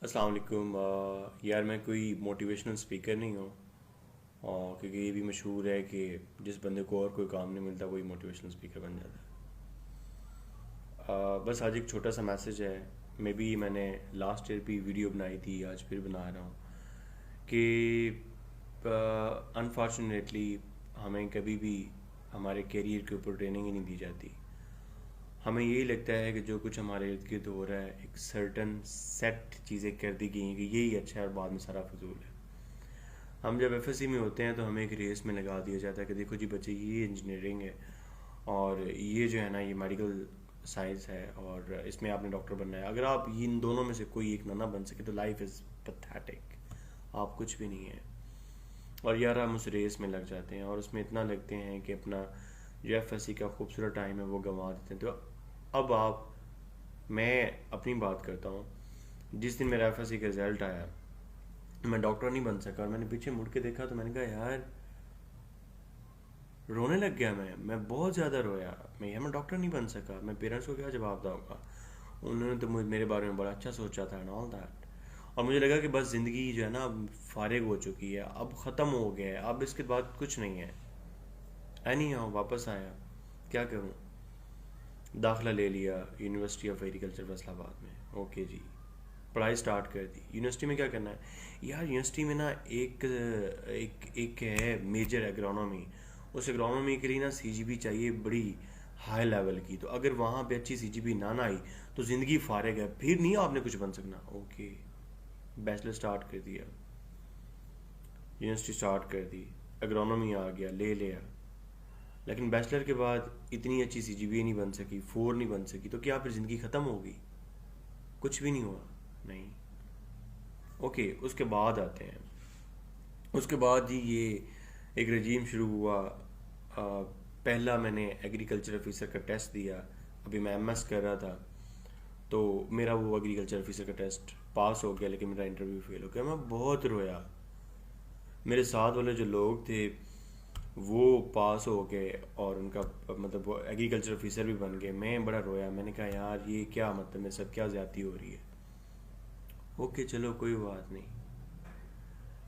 अस्सलाम वालेकुम। यार मैं कोई मोटिवेशनल स्पीकर नहीं हूँ। क्योंकि ये भी मशहूर है कि जिस बंदे को और कोई काम नहीं मिलता वही मोटिवेशनल स्पीकर बन जाता है। बस आज एक छोटा सा मैसेज है। मे बी मैंने लास्ट ईयर भी वीडियो बनाई थी, आज फिर बना रहा हूँ कि अनफॉर्चुनेटली हमें कभी भी हमारे करियर के ऊपर ट्रेनिंग ही नहीं दी जाती। हमें यही लगता है कि जो कुछ हमारे इर्द गिर्द हो रहा है एक सर्टन सेट चीज़ें कर दी गई हैं कि यही अच्छा है और बाद में सारा फजूल है। हम जब एफएससी में होते हैं तो हमें एक रेस में लगा दिया जाता है कि देखो जी बच्चे, ये इंजीनियरिंग है और ये जो है ना ये मेडिकल साइंस है और इसमें आपने डॉक्टर बनना है। अगर आप इन दोनों में से कोई एक ना बन सके तो लाइफ इज़ पथेटिक, आप कुछ भी नहीं है। और यार हम उस रेस में लग जाते हैं और उसमें इतना लगते हैं कि अपना जो एफएससी का खूबसूरत टाइम है वो गंवा देते हैं। तो अब आप, मैं अपनी बात करता हूँ। जिस दिन मेरा एफएससी का रिजल्ट आया मैं डॉक्टर नहीं बन सका और मैंने पीछे मुड़ के देखा तो मैंने कहा यार, रोने लग गया। मैं बहुत ज़्यादा रोया। मैं डॉक्टर नहीं बन सका, मैं पेरेंट्स को क्या जवाब दूंगा। उन्होंने तो मेरे बारे में बड़ा अच्छा सोचा था एंड ऑल दैट। और मुझे लगा कि बस ज़िंदगी जो है ना अब फारिग हो चुकी है, अब ख़त्म हो गया है, अब इसके बाद कुछ नहीं है। एनी हाउ वापस आया, क्या करूँ। दाखिला ले लिया यूनिवर्सिटी ऑफ एग्रीकल्चर फैसलाबाद में। ओके जी, पढ़ाई स्टार्ट कर दी। यूनिवर्सिटी में क्या करना है यार, यूनिवर्सिटी में ना एक एक एक है मेजर एग्रोनॉमी। उस एग्रोनॉमी के लिए ना सीजीपी चाहिए बड़ी हाई लेवल की। तो अगर वहाँ पे अच्छी सीजीपी ना आई तो ज़िंदगी फारिग है, फिर नहीं आपने कुछ बन सकना। ओके, बैचलर स्टार्ट कर दिया, यूनिवर्सिटी स्टार्ट कर दी, एग्रोनॉमी आ गया, ले लिया। लेकिन बैचलर के बाद इतनी अच्छी सीजीपी नहीं बन सकी, 4 नहीं बन सकी, तो क्या फिर ज़िंदगी ख़त्म होगी? कुछ भी नहीं हुआ, नहीं। ओके, उसके बाद आते हैं। उसके बाद जी ये एक रजीम शुरू हुआ। पहला मैंने एग्रीकल्चर ऑफिसर का टेस्ट दिया। अभी मैं एमएस कर रहा था तो मेरा वो एग्रीकल्चर ऑफिसर का टेस्ट पास हो गया, लेकिन मेरा इंटरव्यू फेल हो गया। मैं बहुत रोया। मेरे साथ वाले जो लोग थे वो पास हो गए और उनका मतलब वो एग्रीकल्चर ऑफिसर भी बन गए। मैं बड़ा रोया। मैंने कहा यार ये क्या, मतलब मेरे साथ क्या ज़्यादती हो रही है। ओके चलो कोई बात नहीं।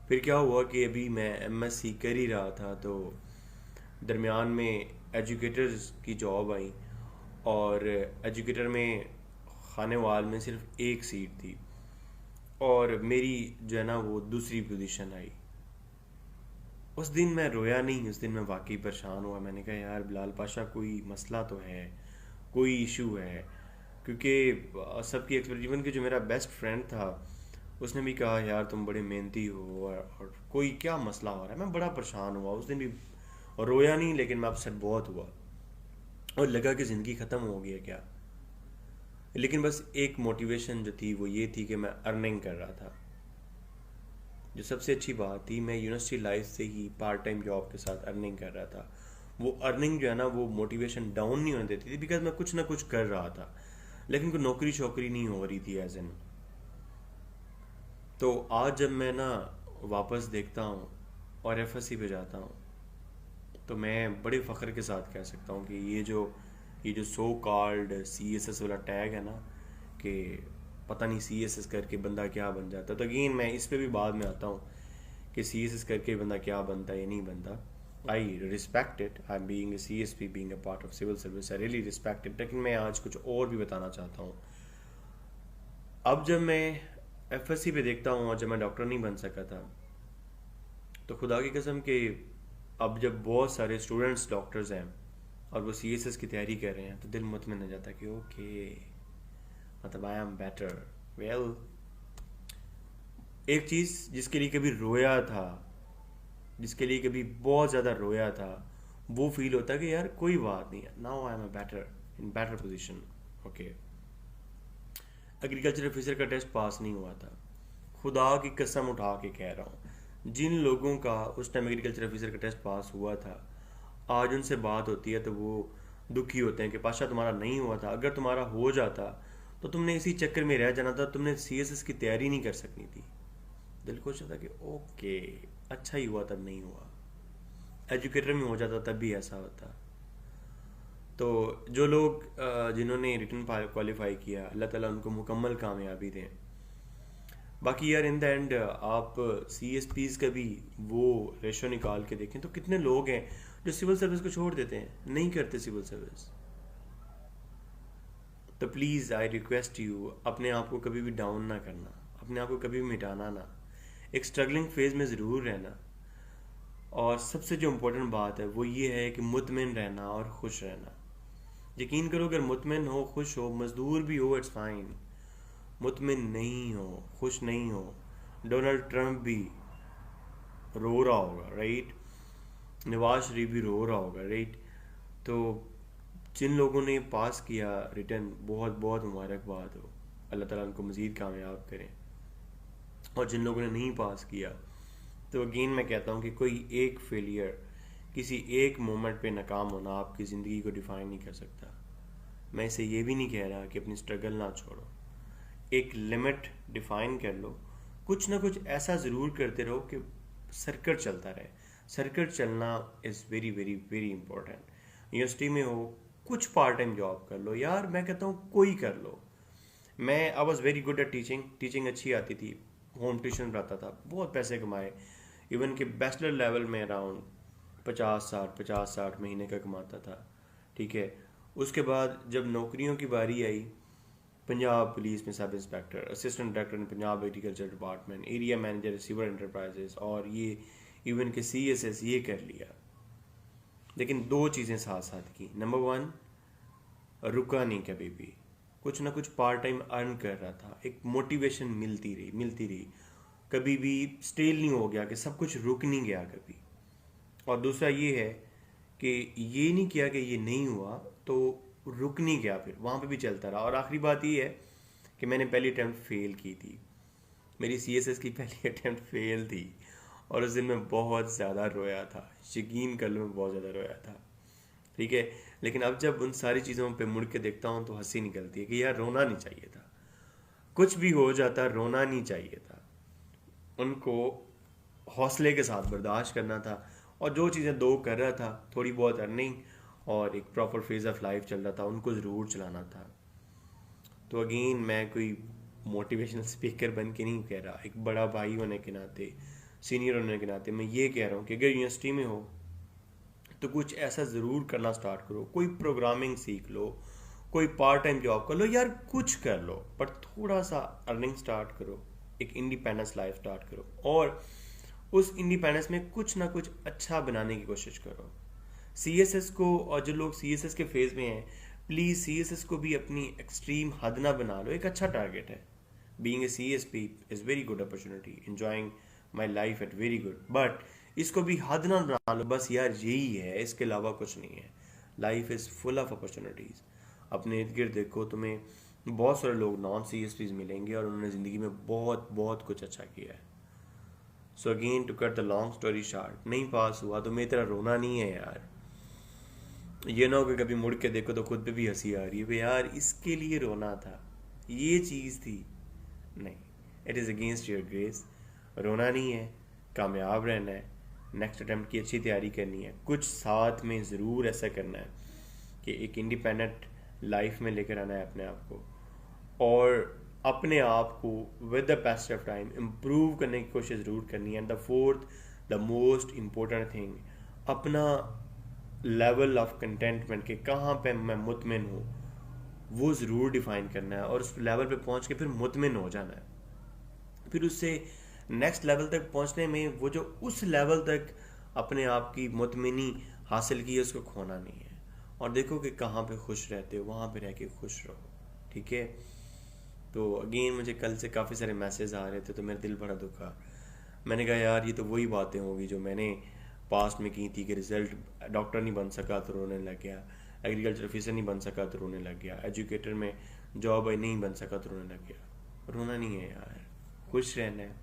फिर क्या हुआ कि अभी मैं एमएससी कर ही रहा था तो दरमियान में एजुकेटर्स की जॉब आई और एजुकेटर में खानेवाल में सिर्फ एक सीट थी और मेरी जो है ना वो दूसरी पोजीशन आई। उस दिन मैं रोया नहीं, उस दिन मैं वाकई परेशान हुआ। मैंने कहा यार बिलाल पाशा, कोई मसला तो है, कोई इशू है। क्योंकि सबकी एक्सपेक्ट, इवन कि जो मेरा बेस्ट फ्रेंड था उसने भी कहा यार तुम बड़े मेहनती हो और कोई क्या मसला हो रहा है। मैं बड़ा परेशान हुआ उस दिन भी, और रोया नहीं लेकिन मैं अपसेट बहुत हुआ और लगा कि ज़िंदगी ख़त्म हो गई है क्या। लेकिन बस एक मोटिवेशन जो थी वो ये थी कि मैं अर्निंग कर रहा था। जो सबसे अच्छी बात थी, मैं यूनिवर्सिटी लाइफ से ही पार्ट टाइम जॉब के साथ अर्निंग कर रहा था। वो अर्निंग जो है ना वो मोटिवेशन डाउन नहीं होने देती थी, बिकॉज मैं कुछ ना कुछ कर रहा था। लेकिन कोई नौकरी शौकरी नहीं हो रही थी एज एन। तो आज जब मैं ना वापस देखता हूँ और एफएससी पे जाता हूँ तो मैं बड़े फ़ख्र के साथ कह सकता हूँ कि ये जो सो कॉल्ड सीएसएस वाला टैग है ना, कि पता नहीं सीएसएस करके बंदा क्या बन जाता है। तो अगेन मैं इस पे भी बाद में आता हूँ कि सीएसएस करके बंदा क्या बनता है या नहीं बनता। I respect it, I am being a CSP, being a part of civil service, I really respect it. लेकिन मैं आज कुछ और भी बताना चाहता हूँ। अब जब मैं एफएससी पे देखता हूँ और जब मैं डॉक्टर नहीं बन सका था तो खुदा की कसम के अब जब बहुत सारे स्टूडेंट्स डॉक्टर्स हैं और वो सीएसएस की तैयारी कर रहे हैं तो दिल मुतमिन हो जाता है कि ओके, मतलब आई एम बेटर। वेल, एक चीज़ जिसके लिए कभी रोया था, जिसके लिए कभी बहुत ज़्यादा रोया था, वो फील होता है कि यार कोई बात नहीं है, now I am a better, in better position. Okay, agriculture officer का टेस्ट पास नहीं हुआ था। खुदा की कसम उठा के कह रहा हूँ, जिन लोगों का उस टाइम एग्रीकल्चर ऑफिसर का टेस्ट पास हुआ था आज उनसे बात होती है तो वो दुखी होते हैं कि पाशा तुम्हारा नहीं हुआ था, अगर तुम्हारा हो जाता तो तुमने इसी चक्कर में रह जाना था, तुमने सीएसएस की तैयारी नहीं कर सकनी थी। दिल को था कि ओके, अच्छा ही हुआ तब नहीं हुआ, एजुकेटर में हो जाता तब भी ऐसा होता। तो जो लोग जिन्होंने रिटर्न क्वालिफाई किया, अल्लाह ताला उनको मुकम्मल कामयाबी दें। बाकी यार इन द एंड आप सी एस पीज का भी वो रेशो निकाल के देखें तो कितने लोग हैं जो सिविल सर्विस को छोड़ देते हैं, नहीं करते सिविल सर्विस। तो प्लीज़ आई रिक्वेस्ट यू, अपने आप को कभी भी डाउन ना करना, अपने आप को कभी भी मिटाना ना, एक स्ट्रगलिंग फेज में ज़रूर रहना। और सबसे जो इम्पोर्टेंट बात है वो ये है कि मुतमिन रहना और खुश रहना। यकीन करो, अगर मुतमिन हो, खुश हो, मजदूर भी हो, इट्स फाइन। मुतमिन नहीं हो, खुश नहीं हो, डोनाल्ड ट्रंप भी रो रहा होगा, राइट, नवाज शरीफ भी रो रहा होगा, राइट। तो जिन लोगों ने पास किया रिटर्न, बहुत बहुत मुबारकबाद हो, अल्लाह ताला उनको मज़ीद कामयाब करें। और जिन लोगों ने नहीं पास किया, तो अगेन मैं कहता हूँ कि कोई एक फेलियर, किसी एक मोमेंट पे नाकाम होना आपकी ज़िंदगी को डिफ़ाइन नहीं कर सकता। मैं इसे ये भी नहीं कह रहा कि अपनी स्ट्रगल ना छोड़ो, एक लिमिट डिफाइन कर लो, कुछ ना कुछ ऐसा ज़रूर करते रहो कि सर्कल चलता रहे। सर्कल चलना is very very very important. University में हो, कुछ पार्ट टाइम जॉब कर लो यार, मैं कहता हूँ कोई कर लो। मैं I was very good at teaching, teaching अच्छी आती थी, होम ट्यूशन पढ़ाता था, बहुत पैसे कमाए। इवन कि बैचलर लेवल में अराउंड 50-60 महीने का कमाता था, ठीक है। उसके बाद जब नौकरियों की बारी आई, पंजाब पुलिस में sub inspector, assistant director in Punjab agriculture department, area manager receiver enterprises, और ये इवन के CSS ये कर लिया। लेकिन दो चीज़ें साथ साथ की। नंबर वन, रुका नहीं कभी भी, कुछ ना कुछ पार्ट टाइम अर्न कर रहा था, एक मोटिवेशन मिलती रही, कभी भी स्टेल नहीं हो गया कि सब कुछ रुक नहीं गया कभी। और दूसरा ये है कि ये नहीं किया कि ये नहीं हुआ तो रुक नहीं गया, फिर वहाँ पे भी चलता रहा। और आखिरी बात ये है कि मैंने पहली अटैम्प्ट फेल की थी, मेरी CSS की पहली अटैम्प्ट फेल थी, और उस दिन मैं बहुत ज़्यादा रोया था, यकीन कर लो मैं बहुत ज़्यादा रोया था, ठीक है। लेकिन अब जब उन सारी चीज़ों पे मुड़ के देखता हूँ तो हंसी निकलती है कि यार रोना नहीं चाहिए था, कुछ भी हो जाता रोना नहीं चाहिए था, उनको हौसले के साथ बर्दाश्त करना था। और जो चीज़ें दो कर रहा था, थोड़ी बहुत अर्निंग और एक प्रॉपर फेज ऑफ लाइफ चल रहा था, उनको ज़रूर चलाना था। तो अगेन मैं कोई मोटिवेशनल स्पीकर बन के नहीं कह रहा, एक बड़ा भाई होने के नाते, सीनियर होने के नाते मैं ये कह रहा हूँ कि अगर यूनिवर्सिटी में हो तो कुछ ऐसा ज़रूर करना स्टार्ट करो, कोई प्रोग्रामिंग सीख लो, कोई पार्ट टाइम जॉब कर लो यार, कुछ कर लो, पर थोड़ा सा अर्निंग स्टार्ट करो, एक इंडिपेंडेंस लाइफ स्टार्ट करो, और उस इंडिपेंडेंस में कुछ ना कुछ अच्छा बनाने की कोशिश करो। CSS को, और जो लोग CSS के फेज में हैं, प्लीज़ CSS को भी अपनी एक्सट्रीम हद ना बना लो, एक अच्छा टारगेट है। Being a CSP is very good opportunity, enjoying my life at very good, but इसको भी हद ना बना लो, बस यार यही है, इसके अलावा कुछ नहीं है। Life is full of opportunities. अपने इर्द गिर्द देखो, तुम्हें बहुत सारे लोग नॉन CSPs मिलेंगे और उन्होंने ज़िंदगी में बहुत बहुत कुछ अच्छा किया है। So again to cut the long story short, नहीं पास हुआ तो मेरी तरह रोना नहीं है यार। ये ना हो कि कभी मुड़ के देखो तो खुद पे भी हंसी आ रही है, यार इसके लिए रोना था, ये चीज़ थी। नहीं, it is against your grace. रोना नहीं है, कामयाब रहना है, नेक्स्ट अटेम्प्ट की अच्छी तैयारी करनी है, कुछ साथ में ज़रूर ऐसा करना है कि एक इंडिपेंडेंट लाइफ में लेकर आना है अपने आप को, और अपने आप को with the past of time improve करने की कोशिश ज़रूर करनी है। And the fourth, the most important thing, अपना लेवल ऑफ कंटेंटमेंट के कहाँ पे मैं मुतमिन हूँ वो ज़रूर डिफाइन करना है, और उस लेवल पे पहुँच के फिर मुतमिन हो जाना है। फिर उससे नेक्स्ट लेवल तक पहुँचने में वो जो उस लेवल तक अपने आप की मुतमिनी हासिल की है उसको खोना नहीं है। और देखो कि कहाँ पे खुश रहते हो, वहाँ पे रह के खुश रहो, ठीक है। तो अगेन मुझे कल से काफ़ी सारे मैसेज आ रहे थे तो मेरा दिल बड़ा दुखा। मैंने कहा यार ये तो वही बातें होगी जो मैंने पास्ट में की थी कि रिजल्ट डॉक्टर नहीं बन सका तो रोने लग गया, एग्रीकल्चर ऑफिसर नहीं बन सका तो रोने लग गया, एजुकेटर में जॉब नहीं बन सका तो रोने लग गया। रोना नहीं है यार, खुश रहना है,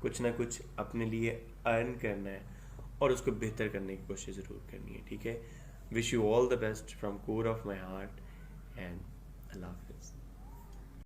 कुछ ना कुछ अपने लिए अर्न करना है और उसको बेहतर करने की कोशिश ज़रूर करनी है, ठीक है। Wish you all the best from core of my heart and I love you.